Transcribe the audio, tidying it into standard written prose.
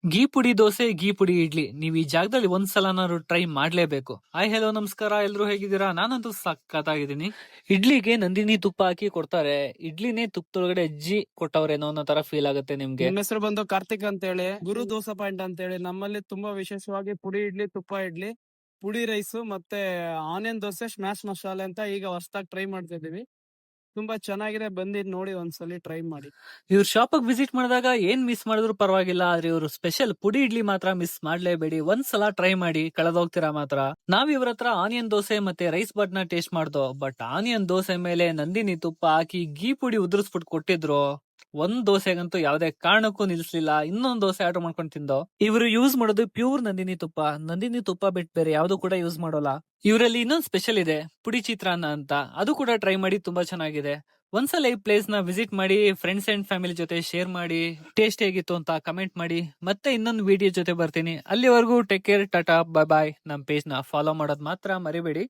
ಘೀ ಪುಡಿ ದೋಸೆ, ಘೀ ಪುಡಿ ಇಡ್ಲಿ. ನೀವ್ ಈ ಜಾಗದಲ್ಲಿ ಒಂದ್ಸಲನಾದ್ರು ಟ್ರೈ ಮಾಡ್ಲೇಬೇಕು. ಹಾಯ್ ಹೆಲೋ ನಮಸ್ಕಾರ, ಎಲ್ರು ಹೇಗಿದ್ದೀರಾ? ನಾನಂತೂ ಸಖತ್ತಾಗಿದ್ದೀನಿ. ಇಡ್ಲಿಗೆ ನಂದಿನಿ ತುಪ್ಪ ಹಾಕಿ ಕೊಡ್ತಾರೆ. ಇಡ್ಲಿನೇ ತುಪ್ಪದೊಳಗಡೆ ಅಜ್ಜಿ ಕೊಟ್ಟವ್ರೇನೋ ಅನ್ನೋ ತರ ಫೀಲ್ ಆಗುತ್ತೆ ನಿಮ್ಗೆ. ನಮ್ಮ ಹೆಸರು ಬಂದು ಕಾರ್ತಿಕ್ ಅಂತ ಹೇಳಿ, ಗುರು ದೋಸಾ ಪಾಯಿಂಟ್ ಅಂತ ಹೇಳಿ. ನಮ್ಮಲ್ಲಿ ತುಂಬಾ ವಿಶೇಷವಾಗಿ ಪುಡಿ ಇಡ್ಲಿ, ತುಪ್ಪ ಇಡ್ಲಿ, ಪುಡಿ ರೈಸ್ ಮತ್ತೆ ಆನಿಯನ್ ದೋಸೆ, ಸ್ಮ್ಯಾಶ್ ಮಸಾಲೆ ಅಂತ ಈಗ ಹೊಸದಾಗಿ ಟ್ರೈ ಮಾಡ್ತಾ ಇದೀವಿ. ತುಂಬಾ ಚೆನ್ನಾಗಿದೆ, ಬಂದಿ ನೋಡಿ ಒಂದ್ಸಲಿ ಟ್ರೈ ಮಾಡಿ. ಇವ್ರ ಶಾಪಿಗೆ ವಿಸಿಟ್ ಮಾಡಿದಾಗ ಏನ್ ಮಿಸ್ ಮಾಡಿದ್ರು ಪರವಾಗಿಲ್ಲ, ಆದ್ರೆ ಇವ್ರು ಸ್ಪೆಷಲ್ ಪುಡಿ ಇಡ್ಲಿ ಮಾತ್ರ ಮಿಸ್ ಮಾಡ್ಲೇಬೇಡಿ. ಒಂದ್ಸಲ ಟ್ರೈ ಮಾಡಿ, ಕಳೆದೋಗ್ತೀರಾ ಮಾತ್ರ. ನಾವ್ ಇವ್ರ ಹತ್ರ ಆನಿಯನ್ ದೋಸೆ ಮತ್ತೆ ರೈಸ್ ಬಾತ್ ನ ಟೇಸ್ಟ್ ಮಾಡ್ದೋ, ಬಟ್ ಆನಿಯನ್ ದೋಸೆ ಮೇಲೆ ನಂದಿನಿ ತುಪ್ಪ ಹಾಕಿ ಘೀ ಪುಡಿ ಉದುರಿಸ್ಬಿಟ್ಟು ಕೊಟ್ಟಿದ್ರು. ಒಂದ್ ದೋಸೆಗಂತೂ ಯಾವ್ದೇ ಕಾರಣಕ್ಕೂ ನಿಲ್ಸ್ಲಿಲ್ಲ. ಇನ್ನೊಂದ್ ದೋಸೆ ಆರ್ಡರ್ ಮಾಡ್ಕೊಂಡು ತಿಂದೋ. ಇವರು ಯೂಸ್ ಮಾಡೋದು ಪ್ಯೂರ್ ನಂದಿನಿ ತುಪ್ಪ. ನಂದಿನಿ ತುಪ್ಪ ಬಿಟ್ಟು ಬೇರೆ ಯಾವ್ದು ಕೂಡ ಯೂಸ್ ಮಾಡೋಲ್ಲ. ಇವರಲ್ಲಿ ಇನ್ನೊಂದ್ ಸ್ಪೆಷಲ್ ಇದೆ, ಪುಡಿ ಚಿತ್ರಾನ್ನ ಅಂತ. ಅದು ಕೂಡ ಟ್ರೈ ಮಾಡಿ, ತುಂಬಾ ಚೆನ್ನಾಗಿದೆ. ಒಂದ್ಸಲ ಈ ಪ್ಲೇಸ್ ನ ವಿಸಿಟ್ ಮಾಡಿ, ಫ್ರೆಂಡ್ಸ್ ಅಂಡ್ ಫ್ಯಾಮಿಲಿ ಜೊತೆ ಶೇರ್ ಮಾಡಿ, ಟೇಸ್ಟ್ ಹೇಗಿತ್ತು ಅಂತ ಕಮೆಂಟ್ ಮಾಡಿ. ಮತ್ತೆ ಇನ್ನೊಂದು ವಿಡಿಯೋ ಜೊತೆ ಬರ್ತೀನಿ. ಅಲ್ಲಿವರೆಗೂ take care, tata, bye bye. ನಮ್ ಪೇಜ್ ನ ಫಾಲೋ ಮಾಡೋದ್ ಮಾತ್ರ ಮರಿಬೇಡಿ.